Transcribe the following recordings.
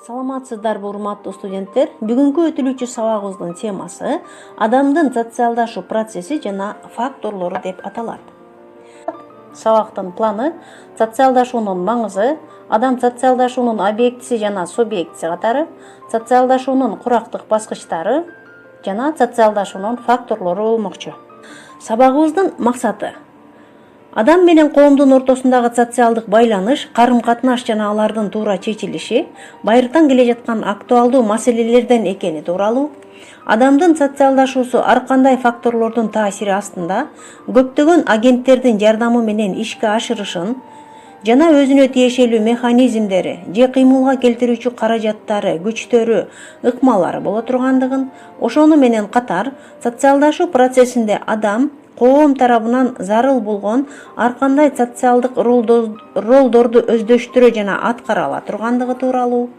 Саламатсыздарбы урматтуу студенттер. Бүгүнкү өтүлүүчү сабагыбыздын темасы адамдын социалдашуу процесси жана факторлору деп аталат. Сабактын планы социалдашуунун маңызы, адам социалдашуунун объектиси жана субъектиси катары, социалдашуунун курактык баскычтары жана социалдашуунун факторлору болмокчу. Сабагыбыздын максаты адам менен коомдун ортосундагы социалдык байланыш, карым-катнаш жана алардын туура чечилиши байыртан келе жаткан актуалдуу маселелерден экени тууралуу, адамдын социалдашуусу ар кандай факторлордун таасири астында көптөгөн агенттердин жардамы менен ишке ашырышын жана өзүнө тиешелүү механизмдери же кыймылга келтирүүчү каражаттары, күчтөрү, ыкмалары боло тургандыгын, ошону менен катар социалдашуу процессинде адам коом тарабынан зарыл болгон ар кандай социалдык ролдорду өздөштүрө жана аткара ала тургандыгы тууралуу,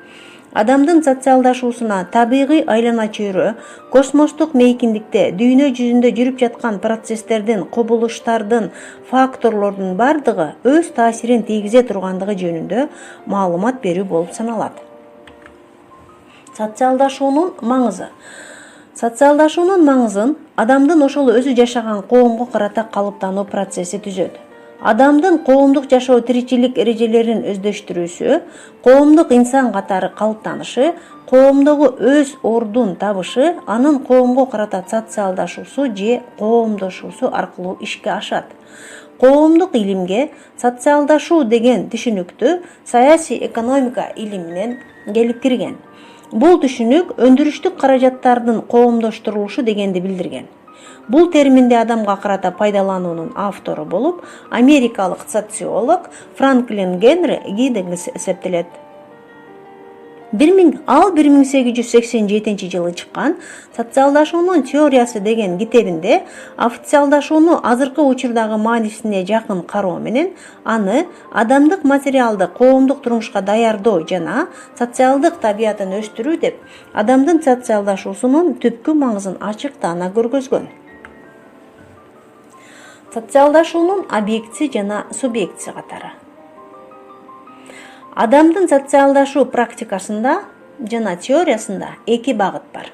адамдын социалдашуусуна табигый айлана чөйрө, космостук мейкиндикте дүйнө жүзүндө жүрүп жаткан процесстердин, кубулуштардын, факторлордун бардыгы өз таасирин тийгизе тургандыгы жөнүндө маалымат берүү болуп саналат. Социалдашуунун маңызы. Социалдашуунун маңызын адамдын ошол өзү жашаган коомго карата калыптануу процесси түзөт. Адамдын коомдук жашоо тиричилик эрежелерин өздөштүрүүсү, коомдук инсан катары калыптанышы, коомдогу өз ордун табышы, анын коомго карата социалдашуусу же коомдошуусу аркылуу ишке ашат. Коомдук илимге социалдашуу деген түшүнүктү саясий экономика илиминен келип кирген. Бул түшүнүк өндүрүштүк каражаттардын коомдоштурулушу дегенди билдирген. Бул терминди адамга карата пайдалануунун автору болуп, америкалык социолог Франклин Генри Гиддингс эсептелет. 1887 жылы чыккан «Социалдашуунун теориясы» деген китебинде официалдашууну азыркы учурдагы маанисине жакын кароо менен аны адамдык материалды коомдук турмушка даярдоо жана социалдык табиятын өстүрүү деп адамдын социалдашуусунун түпкү маңызын ачыктана көргөзгөн. Социалдашуунун объектиси жана субъектиси катары. Адамдын социалдашуу практикасында жана теориясында эки багыт бар.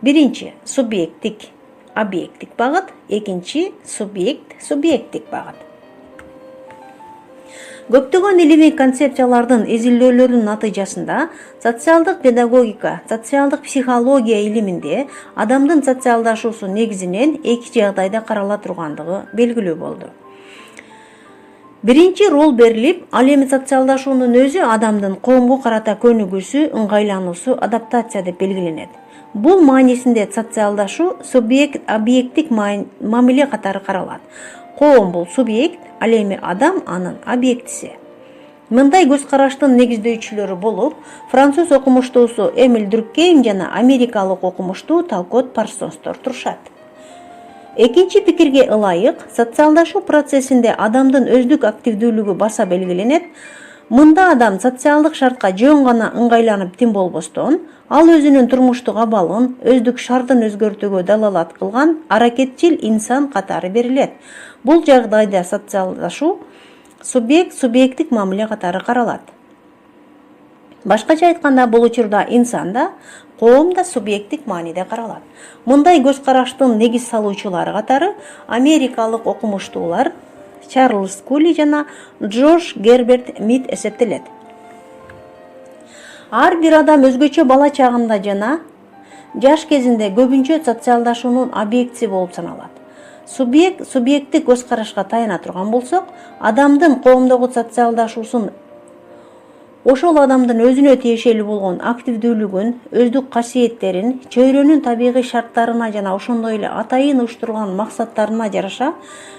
Биринчи субъекттик, объекттик багыт, экинчи субъекттик багыт. Көптөгөн илимий концепциялардын изилдөөлөрүнүн натыйжасында социалдык педагогика, социалдык психология илиминде адамдын социалдашуусу негизинен эки жагдайда карала тургандыгы белгилүү болду. Биринчи рол берилип, ал эми социалдашуунун өзү адамдын коомго карата көнүгүүсү, ыңгайлануусу, адаптация деп белгиленет. Бул маанисинде социалдашуу субъект-объекттик мамиле катары каралат. Коом бул субъект, ал эми адам анын объектиси. Мындай көз караштын негиздөөчүлөрү болуп, француз окумуштуусу Эмиль Дуркгейм жана америкалык окумуштуу Талкот Парсонстор турушат. Экинчи пикирге ылайык, социалдашуу процессинде адамдын өздүк активдүүлүгү баса белгиленет. Мында адам социалдык шартка жөн гана ыңгайланып тим болбостон, ал өзүнүн турмуштук абалын, өздүк шартын өзгөртүүгө далалат кылган аракетчил инсан катары берилет. Бул жагдайда социалдашуу субъекттик мамиле катары каралат. Башкача айтканда, бул учурда инсан да, коом да субъекттик мааниде каралат. Мындай көз караштын негиз салуучулары катары америкалык окумуштуулар Чарльз Кули жана Джордж Герберт Мид эсептелет. Ар бир адам өзгөчө бала чагында жана жаш кезинде көбүнчө социалдашуунун объектиси болуп саналат. Субъекттик көз карашка таяна турган болсок, адамдын коомдогу социалдашуусун ошол адамдын өзүнө тиешелүү болгон активдүүлүгүн, өздүк касиеттерин, чөйрөнүн табигый шарттарына жана ошондой эле атайын уюштурулган максаттарына жараша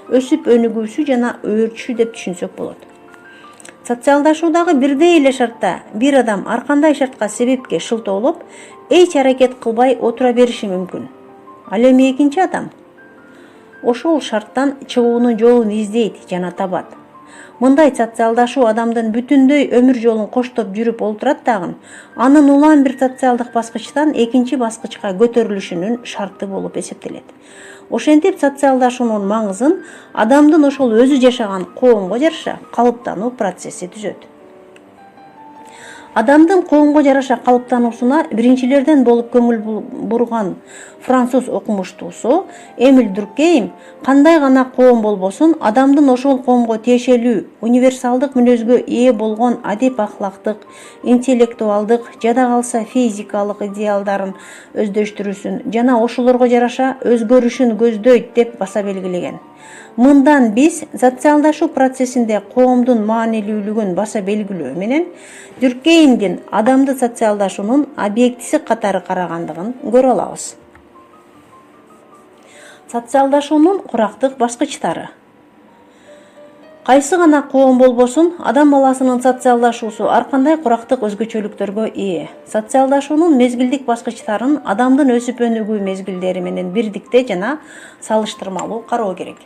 өсүп өнүгүүсү жана өөрчүшү деп түшүнсөк болот. Социалдашуудагы бирдей эле шартта бир адам ар кандай шартка себепке шылтоолоп, эч аракет кылбай отура бериши мүмкүн. Ал эми экинчи адам ошол шарттан чыгуунун жолун издейт жана табат. Мындай социалдашуу адамдын бүтүндөй өмүр жолун коштоп жүрүп олтурат дагы, анын улам бир социалдык баскычтан экинчи баскычка көтөрүлүшүнүн шарты болуп эсептелет. Ошентип социалдашуунун маңызын адамдын ошол өзү жашаган коомго жараша калыптануу процесси түзөт. Адамдын коомго жараша калыптануусуна биринчилерден болуп көңүл бурган француз окумуштуусу Эмиль Дуркейм кандай гана коом болбосун, адамдын ошол коомго тиешелүү универсалдык мүнөзгө ээ болгон адеп ахлактык, интеллектуалдык, жада калса физикалык идеалдарын өздөштүрүүсүн жана ошолорго жараша өзгөрүшүн көздөйт деп баса белгилеген. Мындан биз социалдашуу процессинде коомдун маанилүүлүгүн баса белгилөө менен Дюркеймдин адамды социалдашуунун объектиси катары карагандыгын көрө алабыз. Социалдашуунун курактык баскычтары. Кайсы гана коом болбосун, адам баласынын социалдашуусу ар кандай курактык өзгөчөлүктөргө ээ. Социалдашуунун мезгилдик баскычтарын адамдын өсүп өнүгүү мезгилдери менен бирдикте жана салыштырмалуу кароо керек.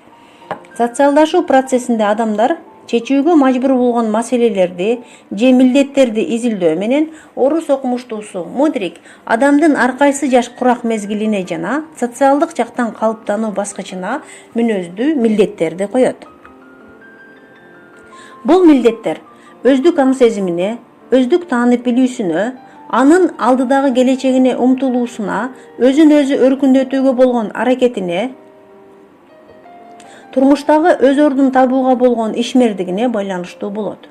Социалдашуу процессинде адамдар чечүүгө мажбур болгон маселелерди же милдеттерди изилдөө менен орус окумуштуусу Мудрик адамдын ар кайсы жаш курак мезгилине жана социалдык жактан калыптануу баскычына мүнөздүү милдеттерди коёт. Бул милдеттер өздүк аң сезимине, өздүк таанып билүүсүнө, анын алдыдагы келечегине умтулуусуна, өзүн өзү өркүндөтүүгө болгон аракетине, турмуштагы өз ордун табууга болгон ишмердигине байланыштуу болот.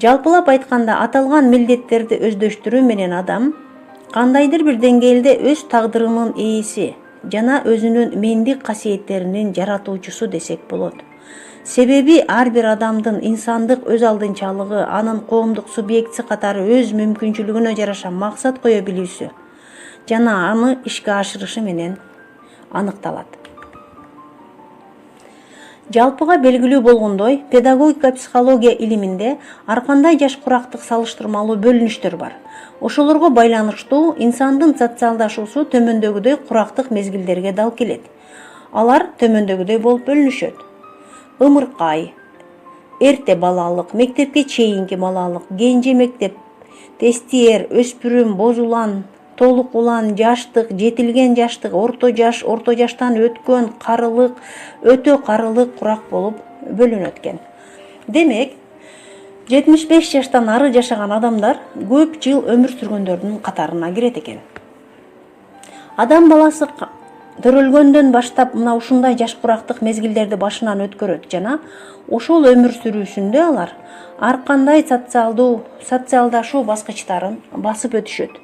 Жалпылап айтканда, аталган милдеттерди өздөштүрүү менен адам кандайдыр бир деңгээлде өз тагдырынын ээси жана өзүнүн мендик касиеттеринин жаратуучусу десек болот. Себеби ар бир адамдын инсандык өз алдынчалыгы, анын коомдук субъектиси катары өз мүмкүнчүлүгүнө жараша максат кое билүүсү жана аны ишке ашырышы менен аныкталат. Жалпыга белгилүү болгондой, педагогика психология илиминде ар кандай жаш курактык салыштырмалуу бөлүнүштөр бар. Ошолорго байланыштуу инсандын социалдашуусу төмөндөгүдөй курактык мезгилдерге дал келет. Алар төмөндөгүдөй болуп бөлүнүшөт. Ымыркай, эрте балалык, мектепке чейинки балалык, кенже мектеп, тестиер, өспүрүм, боз улан, толук улан, жаштык, жетилген жаштык, орто жаштан өткөн, карылык, өтө карылык курак болуп бөлүнөт экен. Демек, 75 жаштан ары жашаган адамдар көп жыл өмүр сүргөндөрдүн катарына кирет экен. Адам баласы төрөлгөндөн баштап мына ушундай жаш курактык мезгилдерди башынан өткөрөт жана ошол өмүр сүрүүсүндө алар ар кандай социалдашуу баскычтарын басып өтүшөт.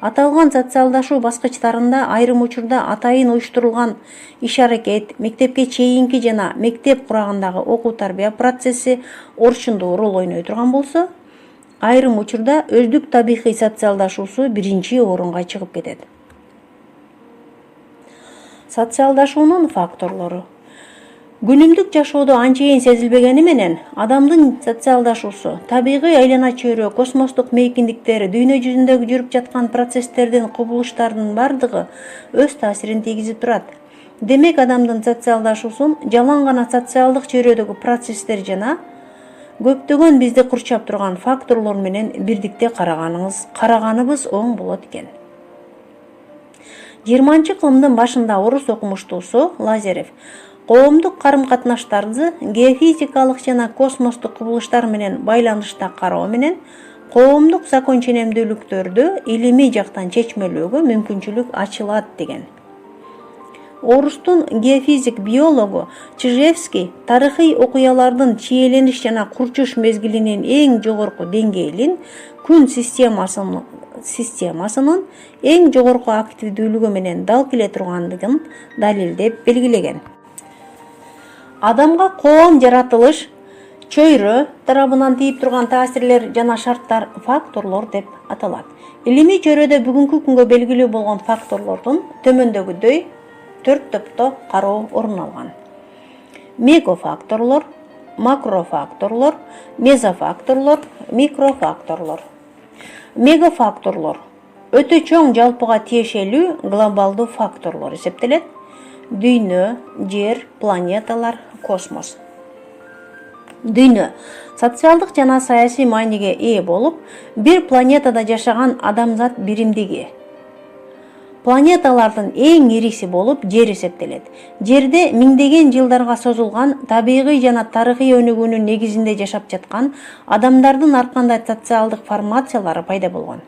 Аталган социалдашуу баскычтарында айрым учурда атайын уюштурулган иш-аракет, мектепке чейинки жана мектеп курагындагы окуу-тарбия процесси орчундуу роль ойной турган болсо, айрым учурда өздүк табигый социалдашуусу биринчи орунга чыгып кетет. Социалдашуунун факторлору. Күнүмдүк жашоодо анчейин сезилбегени менен, адамдын социалдашуусу, табигый айлана чөйрө, космостук мейкиндиктер, дүйнө жүзүндөгү жүрүп жаткан процесстердин, кубулуштардын бардыгы өз таасирин тийгизип турат. Демек, адамдын социалдашуусун жалаң гана социалдык чөйрөдөгү процесстер жана көптөгөн бизди курчап турган факторлор менен бирдикте караганыбыз оң болот экен. 20-кылымдын башында орус окумуштуусу Лазарев коомдук карым-катнаштарды геофизикалык жана космостук кубулуштар менен байланышта кароо менен коомдук закон ченемдүүлүктөрдү илимий жактан чечмелөөгө мүмкүнчүлүк ачылат деген. Орустун геофизик биологу Чижевский тарыхый окуялардын чиелениш жана курчуш мезгилинин эң жогорку деңгээлин күн системасынын эң жогорку активдүүлүгү менен дал келе тургандыгын далилдеп белгилеген. Адамга коом жаратылыш, чөйрө тарабынан тийип турган таасирлер жана шарттар факторлор деп аталат. Илимий чөйрөдө бүгүнкү күнгө белгилүү болгон факторлордун төмөндөгүдөй 4 топто кароо орун алган. Мегофакторлор, макрофакторлор, мезофакторлор, микрофакторлор. Мегафакторлор өтө чоң жалпыга тиешелүү глобалдуу факторлор эсептелет. Дүйнө, жер, планеталар, космос. Дүйнө социалдык жана саясий мааниге ээ болуп, бир планетада жашаган адамзат биримдиги. Планеталардын эң ириси болуп Жер эсептелет. Жерде миңдеген жылдарга созулган табигый жана тарыхый өнүгүүнүн негизинде жашап жаткан адамдардын ар кандай социалдык формациялары пайда болгон.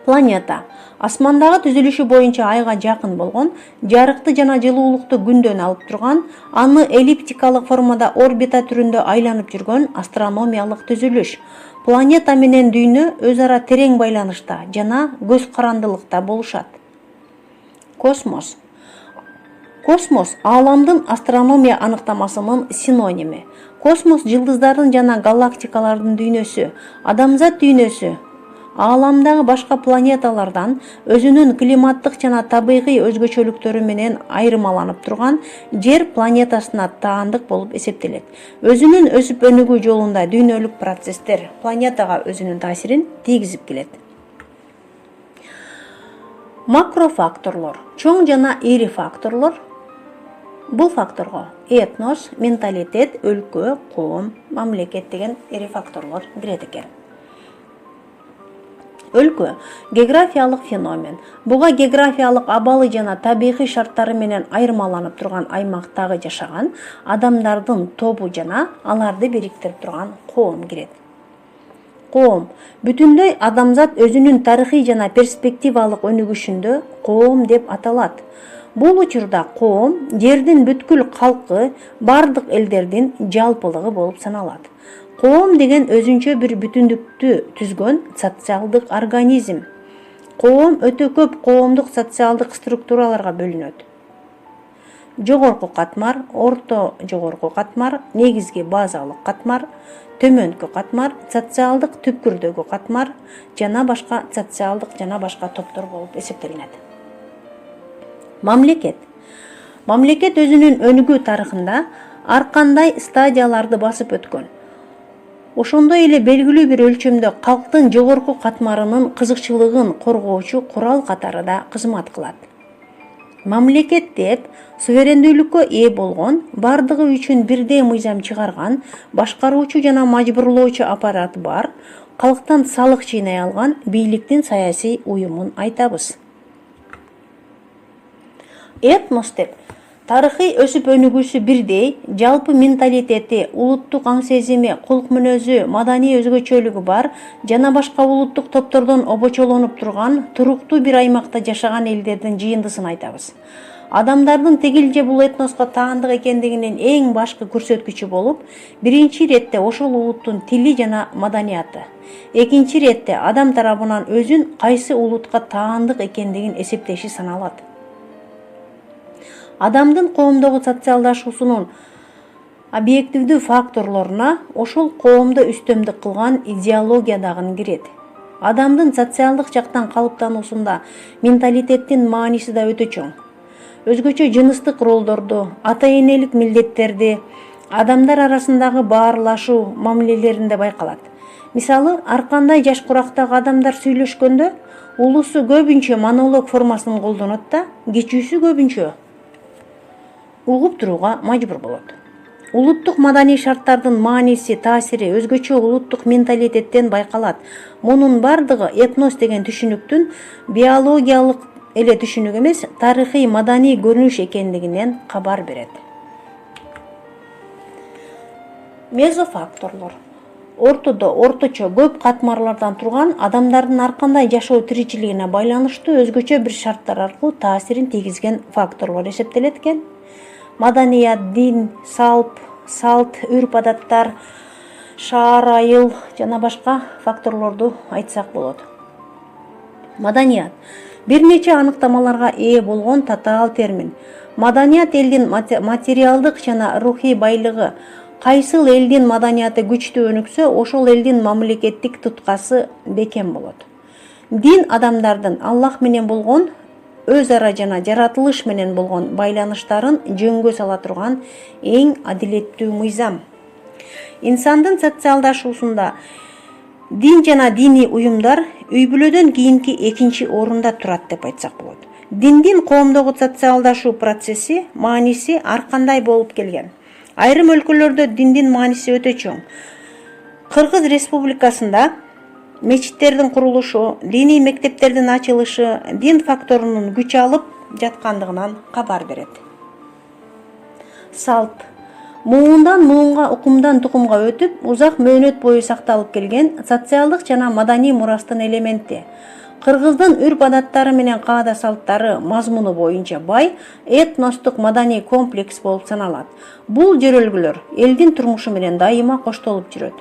Планета асмандагы түзүлүшү боюнча айга жакын болгон, жарыкты жана жылуулукту күндөн алып турган, аны эллиптикалык формада орбита түрүндө айланып жүргөн астрономиялык түзүлүш. Планета менен дүйнө өз ара терең байланышта жана көз карандылыкта болушат. Космос. Космос ааламдын астрономия аныктамасынын синоними. Космос жылдыздардын жана галактикалардын дүйнөсү, адамзат дүйнөсү ааламдагы башка планеталардан өзүнүн климаттык жана табигый өзгөчөлүктөрү менен айырмаланып турган Жер планетасына таандык болуп эсептелет. Өзүнүн өсүп өнүгүү жолунда дүйнөлүк процесстер планетага өзүнүн таасирин тийгизип келет. Макрофакторлор, чоң жана ири факторлор. Бул факторго этнос, менталитет, өлкө, коом, мамлекет деген ири факторлор кирет экен. Өлкө географиялык феномен. Буга географиялык абалы жана табигый шарттары менен айырмаланып турган аймактагы жашаган адамдардын тобу жана аларды бириктирип турган коом кирет. Коом бүтүндөй адамзат өзүнүн тарыхый жана перспективалык өнүгүшүндө коом деп аталат. Бул учурда коом жердин бүткүл калкы, бардык элдердин жалпылыгы болуп саналат. Коом деген өзүнчө бир бүтүндүктү түзгөн социалдык организм. Коом өтө көп коомдук социалдык структураларга бөлүнөт. Жогорку катмар, орто жогорку катмар, негизги базалык катмар, төмөнкү катмар, социалдык түпкүрдөгү катмар жана башка социалдык жана башка топтор болуп эсептелинет. Мамлекет. Мамлекет өзүнүн өнүгүү тарыхында ар кандай стадияларды басып өткөн. Ошондой эле белгилүү бир өлчөмдө калктын жогорку катмарынын кызыкчылыгын коргоочу курал катары да кызмат кылат. Мамлекет деп суверендүүлүккө ээ болгон, бардыгы үчүн бирдей мыйзам чыгарган, башкаруучу жана мажбурлоочу аппарат бар, калктан салык жыйнай алган бийликтин саясий уюмун айтабыз. Этнос деп тарыхый өсүп өнүгүүсү бирдей, жалпы менталитети, улуттук аң сезими, кулк мүнөзү, маданий өзгөчөлүгү бар жана башка улуттук топтордон обочолонуп турган, туруктуу бир аймакта жашаган элдердин жыйындысын айтабыз. Адамдардын тигил же бул этноско таандык экендигинин эң башкы көрсөткүчү болуп, биринчи иретте ошол улуттун тили жана маданияты. Экинчи иретте адам тарабынан өзүн кайсы улутка таандык экендигин эсептеши саналат. Адамдын коомдогу социалдашуусунун объективдүү факторлоруна ошол коомду үстөмдүк кылган идеология дагы кирет. Адамдын социалдык жактан калыптануусунда менталитеттин мааниси да өтө чоң. Өзгөчө жыныстык ролдорду, ата-энелик милдеттерди, адамдар арасындагы баарлашуу мамилелеринде байкалат. Мисалы, ар кандай жаш курактагы адамдар сүйлөшкөндө улуусу көбүнчө монолог формасын колдонот да, кичүүсү көбүнчө угуп турууга мажбур болот. Улуттук маданий шарттардын мааниси, таасири өзгөчө улуттук менталитеттен байкалат. Мунун бардыгы этнос деген түшүнүктүн биологиялык эле түшүнүк эмес, тарыхый маданий көрүнүш экендигинен кабар берет. Мезофакторлор. Ортодо орточо көп катмарлардан турган адамдардын ар кандай жашоо тиричилигине байланыштуу өзгөчө бир шарттар аркылуу таасирин тийгизген факторлор эсептелет экен. Маданият, дин, салт, үрп-адаттар, шаар, айыл жана башка факторлорду айтсак болот. Маданият бир нече аныктамаларга ээ болгон татаал термин. Маданият элдин материалдык жана рухий байлыгы. Кайсыл элдин маданияты күчтүү өнүксө, ошол элдин мамлекеттик туткасы бекем болот. Дин адамдардын Аллах менен болгон өз ара жана жаратылыш менен болгон байланыштарын жөнгө сала турган эң адилеттүү мыйзам. Инсандын социалдашуусунда дин жана диний уюмдар үй бүлөдөн кийинки экинчи орунда турат деп айтсак болот. Диндин коомдогу социалдашуу процесси, мааниси ар кандай болуп келген. Айрым өлкөлөрдө диндин мааниси өтө чоң. Кыргыз Республикасында мечиттердин курулушу, диний мектептердин ачылышы дин факторунун күч алып жаткандыгынан кабар берет. Салт муундан муунга, укумдан тукумга өтүп, узак мөөнөт бою сакталып келген социалдык жана маданий мурастын элементи. Кыргыздын үрп-адаттары менен каада салттары мазмуну боюнча бай этностук маданий комплекс болуп саналат. Бул жөрөлгүлөр элдин турмушу менен дайыма коштолуп жүрөт.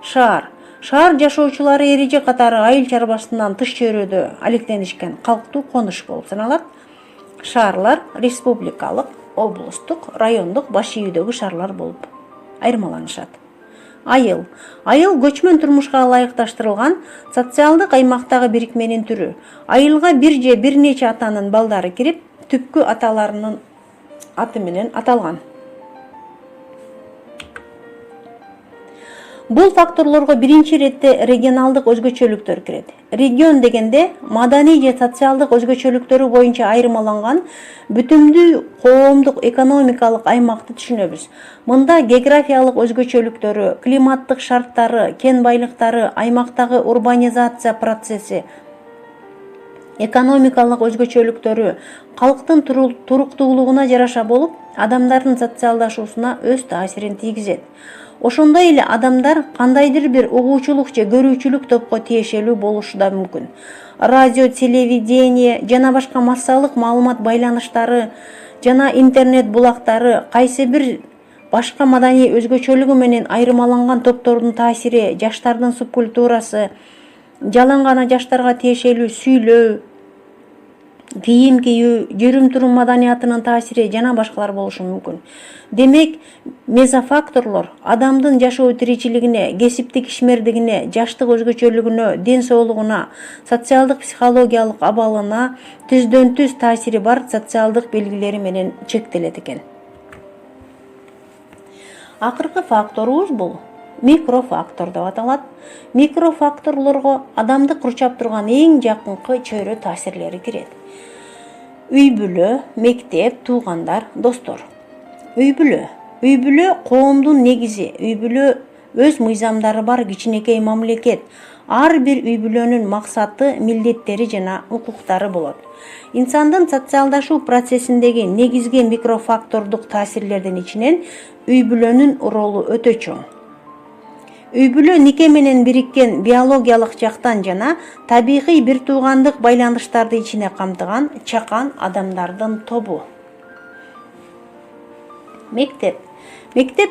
Шаар жашоочулары эреже катары айыл чарбасынан тыш чөйрөдө алектенишкен калктуу конуш болуп саналат. Шаарлар республикалык, облустук, райондук баш ийүүдөгү шаарлар болуп айырмаланышат. Айыл көчмөн турмушка ылайыкташтырылган социалдык аймактагы бирикменин түрү. Айылга бир же бир нече атанын балдары кирип, түпкү аталарынын аты менен аталган. Бул факторлорго биринчи иретте регионалдык өзгөчөлүктөр кирет. Регион дегенде маданий же социалдык өзгөчөлүктөрү боюнча айырмаланган бүтүмдүү коомдук экономикалык аймакты түшүнөбүз. Мында географиялык өзгөчөлүктөрү, климаттык шарттары, кен байлыктары, аймактагы урбанизация процесси, экономикалык өзгөчөлүктөрү калктын туруктуулугуна жараша болуп, адамдардын социалдашуусуна өз таасирин тийгизет. Ошондой эле адамдар кандайдыр бир угуучулук же көрүүчүлүк топко тиешелүү болушу да мүмкүн. Радио, телевидение жана башка массалык маалымат байланыштары жана интернет булактары кайсы бир башка маданий өзгөчөлүгү менен айырмаланган топтордун таасири, жаштардын субкультурасы, жалаң гана жаштарга тиешелүү сүйлөө, кийим кийүү, жүрүм-турум маданиятынын таасири жана башкалар болушу мүмкүн. Демек, мезофакторлор адамдын жашоо тиричилигине, кесиптик ишмердигине, жаштык өзгөчөлүгүнө, ден соолугуна, социалдык психологиялык абалына түздөн-түз таасири бар социалдык белгилери менен чектелет экен. Акыркы факторубуз бул микрофактор деп аталат. Микрофакторлорго адамды курчап турган эң жакынкы чөйрө таасирлери кирет. Үй-бүлө, мектеп, туугандар, достор. Үй-бүлө коомдун негизи. Үй-бүлө өз мыйзамдары бар кичинекей мамлекет. Ар бир үй-бүлөнүн максаты, милдеттери жана укуктары болот. Инсандын социалдашуу процессиндеги негизги микрофактордук таасирлердин ичинен үй-бүлөнүн ролу өтө чоң. Үй-бүлө нике менен бириккен биологиялык жактан жана табигый бир туугандык байланыштарды ичине камтыган чакан адамдардын тобу. Мектеп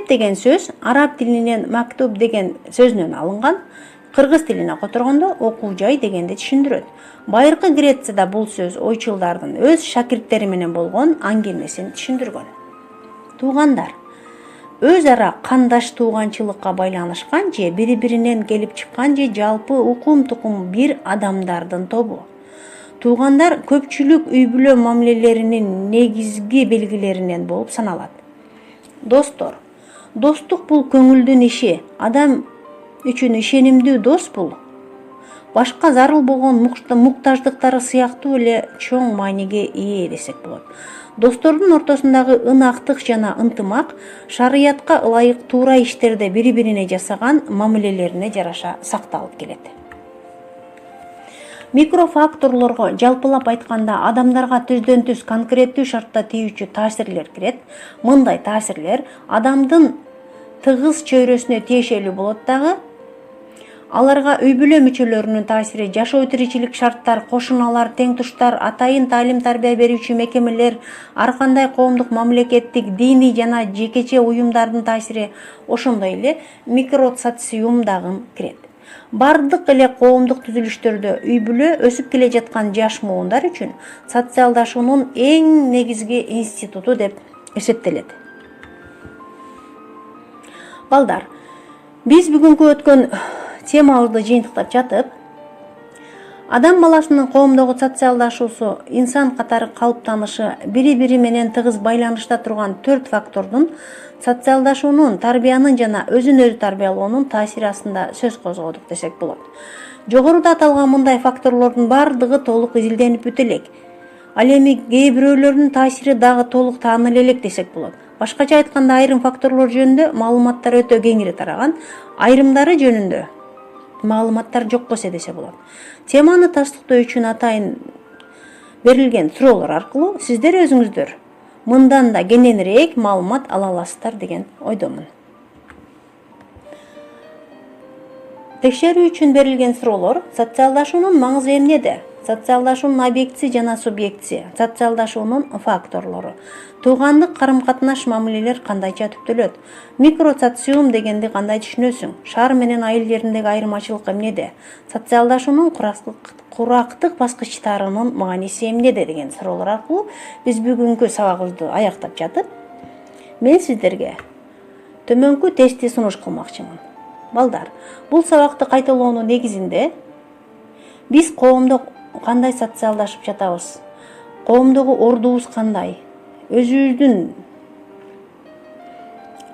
деген сөз араб тилинен мактуб деген сөзүнөн алынган. Кыргыз тилине которгондо окуу жай дегенди түшүндүрөт. Байыркы Грецияда бул сөз ойчулдардын өз шакирттери менен болгон аңгемесин түшүндүргөн. Туугандар өз ара кандаш тууганчылыкка байланышкан же бири-биринен келип чыккан же жалпы укум-тукум бир адамдардын тобу. Туугандар көпчүлүк үй-бүлө мамилелеринин негизги белгилеринен болуп саналат. Достор. Достук бул көңүлдүн иши. Адам үчүн ишенимдүү дос бул башка зарыл болгон муктаждыктары сыяктуу эле чоң мааниге ээ десек болот. Достордун ортосундагы ынактык жана ынтымак шариятка ылайык туура иштерде бири-бирине жасаган мамилелерине жараша сакталып келет. Микрофакторлорго жалпылап айтканда адамдарга түздөн-түз конкреттүү шартта тийүүчү таасирлер кирет. Мындай таасирлер адамдын тыгыз чөйрөсүнө тиешелүү болот дагы. Аларга үй-бүлө мүчөлөрүнүн таасири, жашоо тиричилик шарттар, кошуналар, теңтуштар, атайын таалим-тарбия берүүчү мекемелер, ар кандай коомдук, мамлекеттик, диний жана жекече уюмдардын таасири, ошондой эле микросоциум дагы кирет. Бардык эле коомдук түзүлүштөрдө үй-бүлө өсүп келе жаткан жаш муундар үчүн социалдашуунун эң негизги институту деп эсептелет. Балдар, биз бүгүнкү өткөн темабызды жыйынтыктап жатып, адам баласынын коомдогу социалдашуусу, инсан катары калыптанышы, бири-бири менен тыгыз байланышта турган 4 фактордун социалдашуунун, тарбиянын жана өзүн-өзү тарбиялоонун таасири астында сөз козгодук десек болот. Жогоруда аталган мындай факторлордун бардыгы толук изилденип бүтө элек. Ал эми кээ бирөөлөрүнүн таасири дагы толук таанылы элек десек болот. Башкача айтканда, айрым факторлор жөнүндө маалыматтар өтө кеңири тараган, айрымдары жөнүндө маалыматтар жок болсо десе болот. Теманы тастыктоо үчүн атайын берилген суроолор аркылуу сиздер өзүңүздөр мындан да кененирээк маалымат ала аласыздар деген ойдомун. Текшерүү үчүн берилген суроолор: социалдашуунун маңызы эмнеде? Социалдашуунун объектиси жана субъектиси, социалдашуунун факторлору, туугандык карым-катнаш мамилелер кандайча түптөлөт? Микросоциум дегенди кандай түшүнөсүң? Шаар менен айыл жериндеги айырмачылык эмнеде? Социалдашуунун курактык баскычтарынын мааниси эмнеде деген суроолор аркылуу биз бүгүнкү сабагыбызды аяктап жатып, мен сиздерге төмөнкү тестти сунуш кылмакчымын. Балдар, бул сабакты кайталоонун негизинде биз коомдо кандай социалдашып жатабыз? Коомдогу ордубуз кандай? Өзүбүздүн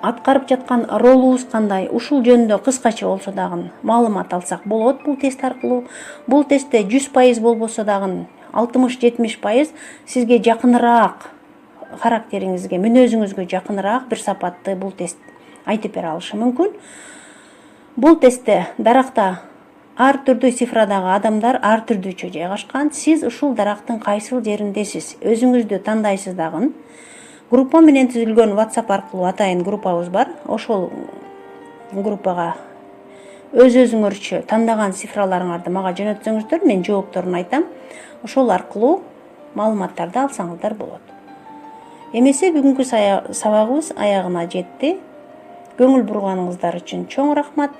аткарып жаткан ролубуз кандай? Ушул жөнүндө кыскача болсо дагы маалымат алсак болот бул тест аркылуу. Бул тестте 100% болбосо дагы 60-70% сизге жакыныраак характериңизге, мүнөзүңүзгө жакыныраак бир сапатты бул тест айтып бере алышы мүмкүн. Бул тестте даракта ар түрдүү цифрадагы адамдар ар түрдүүчө жайгашкан. Сиз ушул дарактын кайсыл жериндесиз? Өзүңүздү тандайсыз дагы. Группа менен түзүлгөн WhatsApp аркылуу атайын группабыз бар. Ошол группага өзүңөрчө тандаган цифраларыңарды мага жөнөтсөңүздөр, мен жоопторун айтам. Ошол аркылуу маалыматтарды алсаңыздар болот. Эмесе бүгүнкү сабагыбыз аягына жетти. Көңүл бурганыңыздар үчүн чоң рахмат.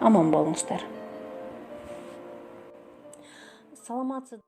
Аман болуңуздар. Саламатсыз.